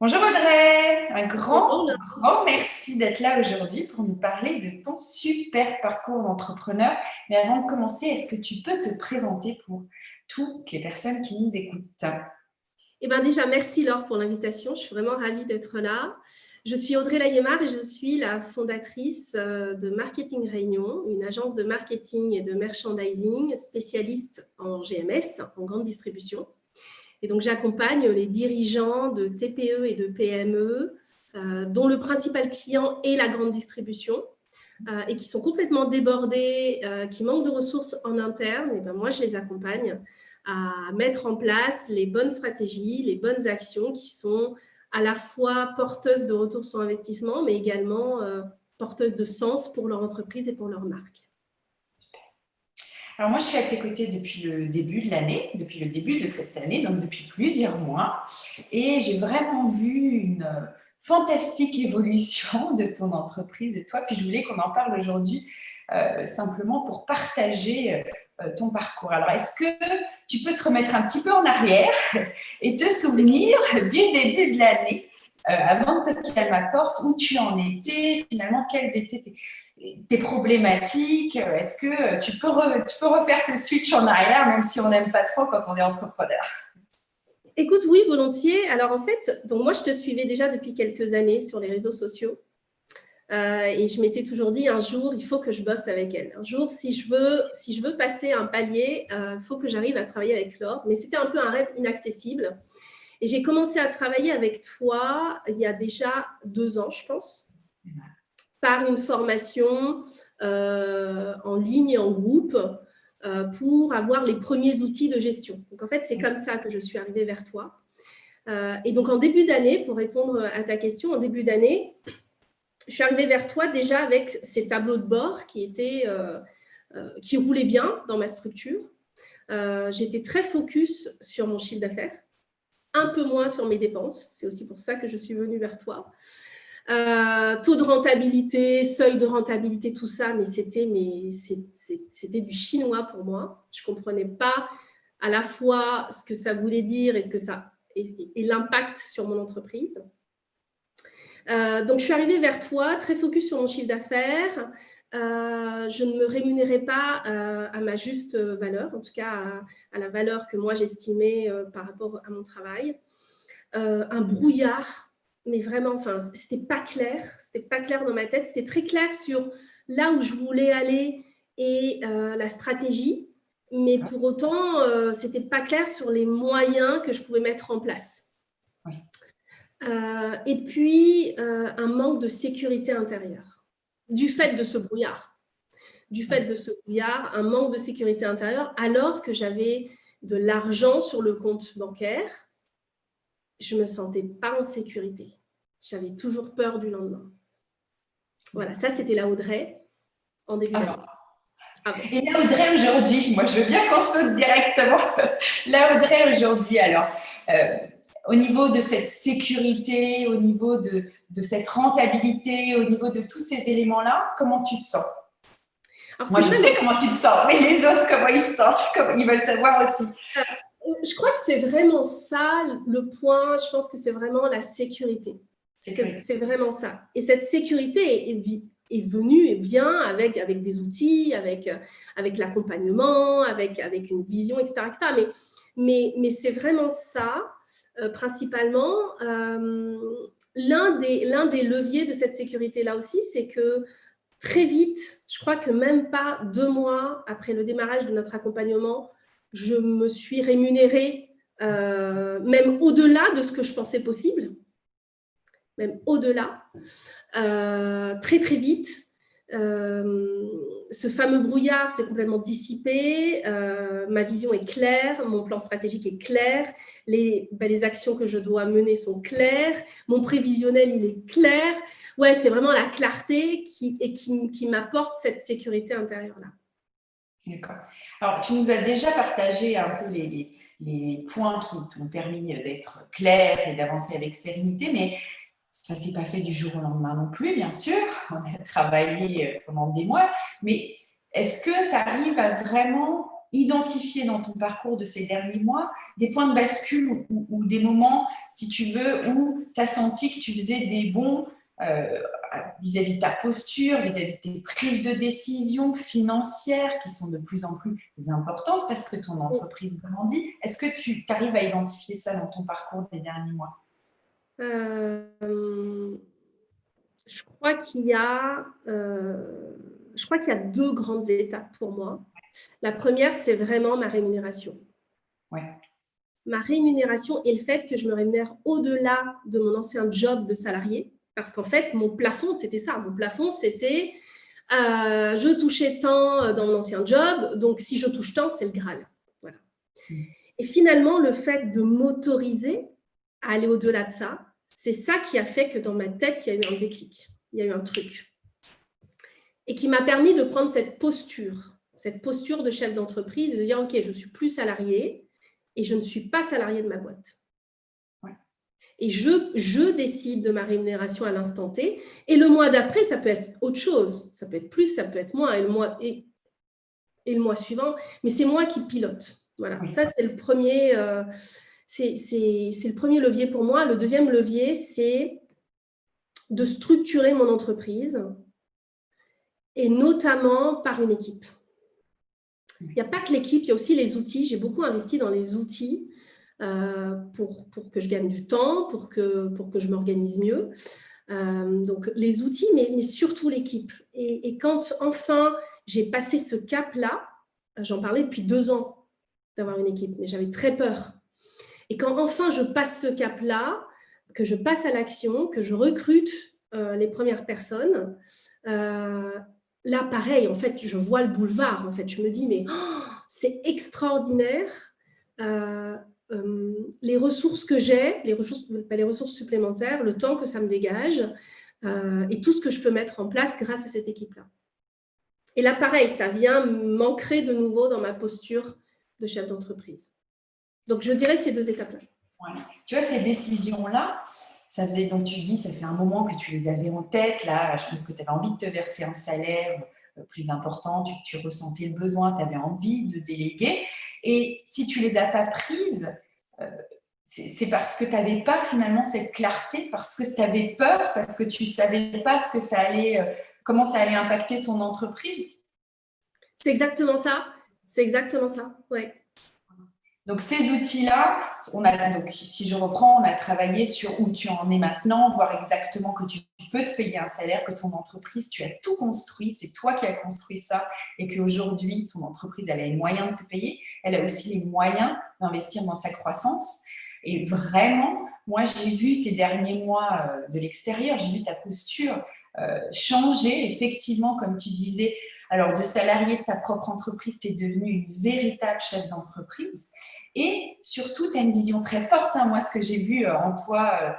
Bonjour Audrey, un Bonjour, grand merci d'être là aujourd'hui pour nous parler de ton super parcours d'entrepreneur. Mais avant de commencer, est-ce que tu peux te présenter pour toutes les personnes qui nous écoutent? Eh ben déjà, merci Laure pour l'invitation. Je suis vraiment ravie d'être là. Je suis Audrey Layemar et je suis la fondatrice de Marketing Réunion, une agence de marketing et de merchandising spécialiste en GMS, en grande distribution. Et donc, j'accompagne les dirigeants de TPE et de PME, dont le principal client est la grande distribution, et qui sont complètement débordés, qui manquent de ressources en interne. Et ben moi, je les accompagne à mettre en place les bonnes stratégies, les bonnes actions qui sont à la fois porteuses de retour sur investissement, mais également porteuses de sens pour leur entreprise et pour leur marque. Alors moi, je suis à tes côtés depuis le début de l'année, depuis le début de cette année, donc depuis plusieurs mois. Et j'ai vraiment vu une fantastique évolution de ton entreprise et toi. Puis je voulais qu'on en parle aujourd'hui simplement pour partager ton parcours. Alors, est-ce que tu peux te remettre un petit peu en arrière et te souvenir du début de l'année, avant de toquer à ma porte, où tu en étais, finalement, quelles étaient tes problématiques? Est-ce que tu peux refaire ce switch en arrière, même si on n'aime pas trop quand on est entrepreneur? Écoute, oui, volontiers. Alors en fait, donc moi, je te suivais déjà depuis quelques années sur les réseaux sociaux. Et je m'étais toujours dit, un jour, il faut que je bosse avec elle. Un jour, si je veux passer un palier, il faut que j'arrive à travailler avec Laure. Mais c'était un peu un rêve inaccessible. Et j'ai commencé à travailler avec toi il y a déjà 2 ans, je pense, par une formation en ligne, en groupe, pour avoir les premiers outils de gestion. Donc en fait, c'est comme ça que je suis arrivée vers toi. Et donc en début d'année, pour répondre à ta question, en début d'année, je suis arrivée vers toi déjà avec ces tableaux de bord qui roulaient bien dans ma structure. J'étais très focus sur mon chiffre d'affaires, un peu moins sur mes dépenses. C'est aussi pour ça que je suis venue vers toi. Taux de rentabilité, seuil de rentabilité, tout ça, mais c'était du chinois pour moi. Je ne comprenais pas à la fois ce que ça voulait dire et l'impact sur mon entreprise. Donc, je suis arrivée vers toi, très focus sur mon chiffre d'affaires. Je ne me rémunérais pas à ma juste valeur, en tout cas à la valeur que moi j'estimais par rapport à mon travail. Un brouillard, mais vraiment, enfin, c'était pas clair dans ma tête. C'était très clair sur là où je voulais aller et la stratégie, mais pour autant, c'était pas clair sur les moyens que je pouvais mettre en place. Oui. Et puis, un manque de sécurité intérieure, du fait de ce brouillard. Un manque de sécurité intérieure, alors que j'avais de l'argent sur le compte bancaire, je ne me sentais pas en sécurité. J'avais toujours peur du lendemain. Voilà, ça, c'était la Audrey en début d'année. Et la Audrey aujourd'hui, moi je veux bien qu'on saute directement. La Audrey aujourd'hui, alors, euh, au niveau de cette sécurité, au niveau de cette rentabilité, au niveau de tous ces éléments-là, comment tu te sens? Alors, Moi, je sais comment tu te sens, mais les autres, comment ils se sentent, comment ils veulent savoir aussi. Je crois que c'est vraiment ça le point. Je pense que c'est vraiment la sécurité. C'est vraiment ça. Et cette sécurité est venue et vient avec des outils, avec l'accompagnement, avec une vision, etc. etc. Mais c'est vraiment ça, principalement. L'un des leviers de cette sécurité-là aussi, c'est que très vite, je crois que même pas 2 mois après le démarrage de notre accompagnement, je me suis rémunérée même au-delà de ce que je pensais possible, même au-delà, très très vite. Ce fameux brouillard s'est complètement dissipé, ma vision est claire, mon plan stratégique est clair, les actions que je dois mener sont claires, mon prévisionnel il est clair. Ouais, c'est vraiment la clarté qui m'apporte cette sécurité intérieure-là. D'accord. Alors, tu nous as déjà partagé un peu les points qui t'ont permis d'être clair et d'avancer avec sérénité, mais ça ne s'est pas fait du jour au lendemain non plus, bien sûr. On a travaillé pendant des mois, mais est-ce que tu arrives à vraiment identifié dans ton parcours de ces derniers mois des points de bascule ou des moments, si tu veux, où tu as senti que tu faisais des bons vis-à-vis de ta posture, vis-à-vis de tes prises de décision financières qui sont de plus en plus importantes parce que ton entreprise grandit. Est-ce que tu arrives à identifier ça dans ton parcours des derniers mois? Je crois qu'il y a deux grandes étapes pour moi. La première, c'est vraiment ma rémunération. Ouais. Ma rémunération et le fait que je me rémunère au-delà de mon ancien job de salarié. Parce qu'en fait, mon plafond, c'était ça. Mon plafond, c'était je touchais tant dans mon ancien job, donc si je touche tant, c'est le Graal. Voilà. Et finalement, le fait de m'autoriser à aller au-delà de ça, c'est ça qui a fait que dans ma tête, il y a eu un déclic, il y a eu un truc. Et qui m'a permis de prendre cette posture de chef d'entreprise et de dire, OK, je ne suis plus salarié et je ne suis pas salarié de ma boîte. Ouais. Et je décide de ma rémunération à l'instant T. Et le mois d'après, ça peut être autre chose. Ça peut être plus, ça peut être moins. Et le mois suivant. Mais c'est moi qui pilote. Voilà, oui. Ça, c'est le premier... c'est le premier levier pour moi. Le deuxième levier, c'est de structurer mon entreprise et notamment par une équipe. Il n'y a pas que l'équipe, il y a aussi les outils. J'ai beaucoup investi dans les outils pour que je gagne du temps, pour que je m'organise mieux. Donc, les outils, mais surtout l'équipe. Et quand enfin j'ai passé ce cap-là, j'en parlais depuis 2 ans d'avoir une équipe, mais j'avais très peur. Et quand enfin je passe ce cap-là, que je passe à l'action, que je recrute les premières personnes, là, pareil, en fait, je vois le boulevard. En fait, je me dis, mais c'est extraordinaire. Les ressources que j'ai, les ressources supplémentaires, le temps que ça me dégage et tout ce que je peux mettre en place grâce à cette équipe-là. Et là, pareil, ça vient m'ancrer de nouveau dans ma posture de chef d'entreprise. Donc, je dirais ces 2 étapes-là. Ouais. Tu vois, ces décisions-là, ça faisait, donc tu dis, ça fait un moment que tu les avais en tête. Là, je pense que tu avais envie de te verser un salaire plus important, tu ressentais le besoin, tu avais envie de déléguer. Et si tu ne les as pas prises, c'est parce que tu n'avais pas finalement cette clarté, parce que tu avais peur, parce que tu ne savais pas ce que ça allait, comment ça allait impacter ton entreprise. C'est exactement ça. C'est exactement ça, ouais. Donc, ces outils-là, donc, si je reprends, on a travaillé sur où tu en es maintenant, voir exactement que tu peux te payer un salaire, que ton entreprise, tu as tout construit, c'est toi qui as construit ça et qu'aujourd'hui, ton entreprise, elle a les moyens de te payer, elle a aussi les moyens d'investir dans sa croissance. Et vraiment, moi, j'ai vu ces derniers mois de l'extérieur, j'ai vu ta posture changer, effectivement, comme tu disais. Alors, de salarié de ta propre entreprise, tu es devenu une véritable chef d'entreprise. Et surtout, tu as une vision très forte. Hein. Moi, ce que j'ai vu en toi,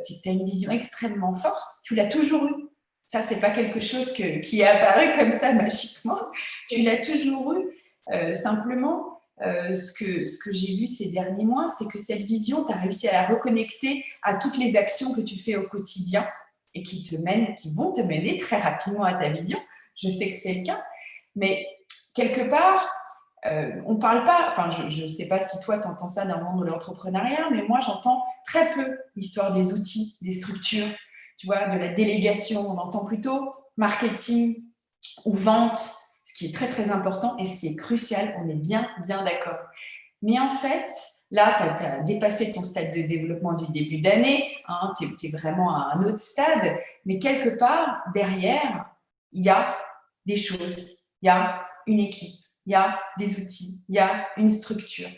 c'est que tu as une vision extrêmement forte. Tu l'as toujours eue. Ça, ce n'est pas quelque chose qui est apparu comme ça magiquement. Tu l'as toujours eu. Simplement, ce que j'ai vu ces derniers mois, c'est que cette vision, tu as réussi à la reconnecter à toutes les actions que tu fais au quotidien et qui vont te mener très rapidement à ta vision. Je sais que c'est le cas, mais quelque part, on ne parle pas, enfin je ne sais pas si toi tu entends ça dans le monde de l'entrepreneuriat, mais moi j'entends très peu l'histoire des outils, des structures, tu vois, de la délégation. On entend plutôt marketing ou vente, ce qui est très très important et ce qui est crucial, on est bien d'accord. Mais en fait, là, tu as dépassé ton stade de développement du début d'année, hein, tu es vraiment à un autre stade, mais quelque part, derrière, il y a des choses, il y a une équipe, il y a des outils, il y a une structure.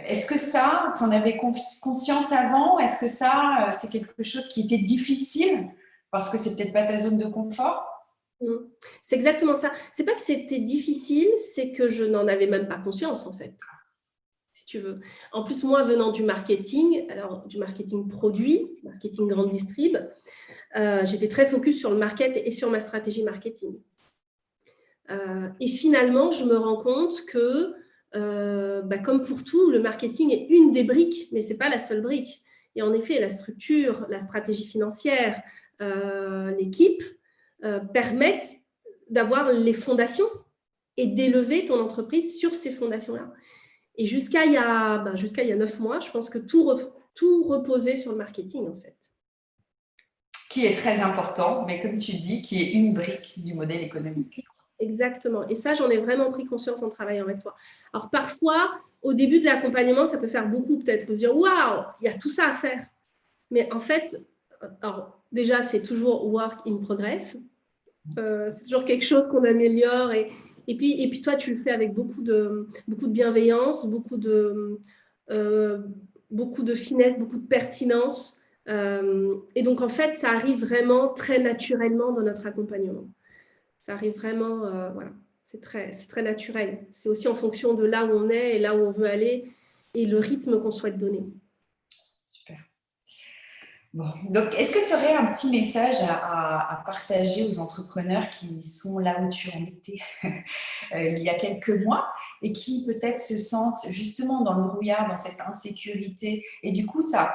Est-ce que ça, tu en avais conscience avant? Est-ce que ça, c'est quelque chose qui était difficile parce que c'est peut-être pas ta zone de confort? C'est exactement ça. C'est pas que c'était difficile, c'est que je n'en avais même pas conscience en fait. Si tu veux. En plus, moi, venant du marketing, alors du marketing produit, marketing grande distrib, j'étais très focus sur le market et sur ma stratégie marketing. Et finalement, je me rends compte que, comme pour tout, le marketing est une des briques, mais ce n'est pas la seule brique. Et en effet, la structure, la stratégie financière, l'équipe permettent d'avoir les fondations et d'élever ton entreprise sur ces fondations-là. Et jusqu'à il y a 9 mois, je pense que tout reposait sur le marketing, en fait. Qui est très important, mais comme tu dis, qui est une brique du modèle économique. Exactement. Et ça, j'en ai vraiment pris conscience en travaillant avec toi. Alors, parfois, au début de l'accompagnement, ça peut faire beaucoup, peut-être, se dire, waouh, il y a tout ça à faire. Mais en fait, alors, déjà, c'est toujours work in progress. C'est toujours quelque chose qu'on améliore. Et puis, toi, tu le fais avec beaucoup de bienveillance, beaucoup de finesse, beaucoup de pertinence. Et donc, en fait, ça arrive vraiment très naturellement dans notre accompagnement. Ça arrive vraiment, voilà, c'est très naturel. C'est aussi en fonction de là où on est et là où on veut aller et le rythme qu'on souhaite donner. Super. Bon. Donc, est-ce que tu aurais un petit message à partager aux entrepreneurs qui sont là où tu en étais il y a quelques mois et qui peut-être se sentent justement dans le brouillard, dans cette insécurité et du coup, ça…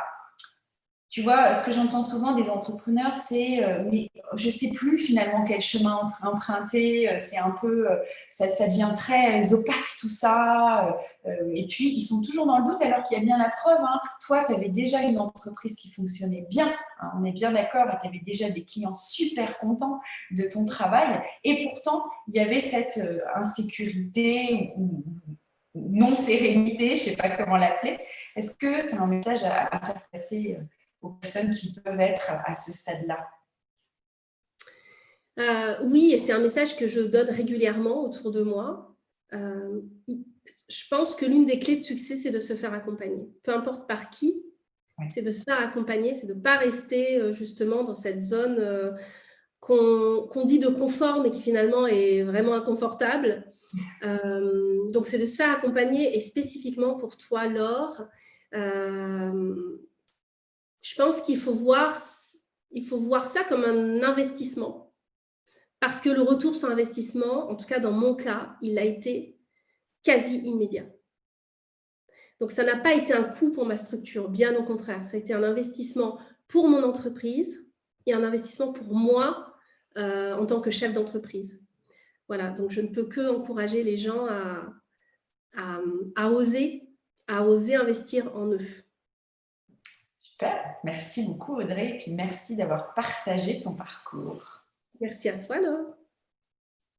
Tu vois, ce que j'entends souvent des entrepreneurs, c'est mais je ne sais plus finalement quel chemin emprunter, c'est un peu, ça devient très opaque tout ça. Et puis, ils sont toujours dans le doute alors qu'il y a bien la preuve. Hein. Toi, tu avais déjà une entreprise qui fonctionnait bien, hein, on est bien d'accord, tu avais déjà des clients super contents de ton travail. Et pourtant, il y avait cette insécurité ou non-sérénité, je ne sais pas comment l'appeler. Est-ce que tu as un message à faire passer aux personnes qui peuvent être à ce stade-là? Oui, et c'est un message que je donne régulièrement autour de moi. Je pense que l'une des clés de succès, c'est de se faire accompagner. Peu importe par qui, c'est de se faire accompagner, c'est de ne pas rester justement dans cette zone qu'on dit de confort, mais qui finalement est vraiment inconfortable. Donc, c'est de se faire accompagner et spécifiquement pour toi, Laure, je pense qu'il faut voir ça comme un investissement. Parce que le retour sur investissement, en tout cas dans mon cas, il a été quasi immédiat. Donc, ça n'a pas été un coût pour ma structure, bien au contraire. Ça a été un investissement pour mon entreprise et un investissement pour moi en tant que chef d'entreprise. Voilà, donc je ne peux que encourager les gens à oser investir en eux. Super, merci beaucoup Audrey et puis merci d'avoir partagé ton parcours. Merci à toi, Laure.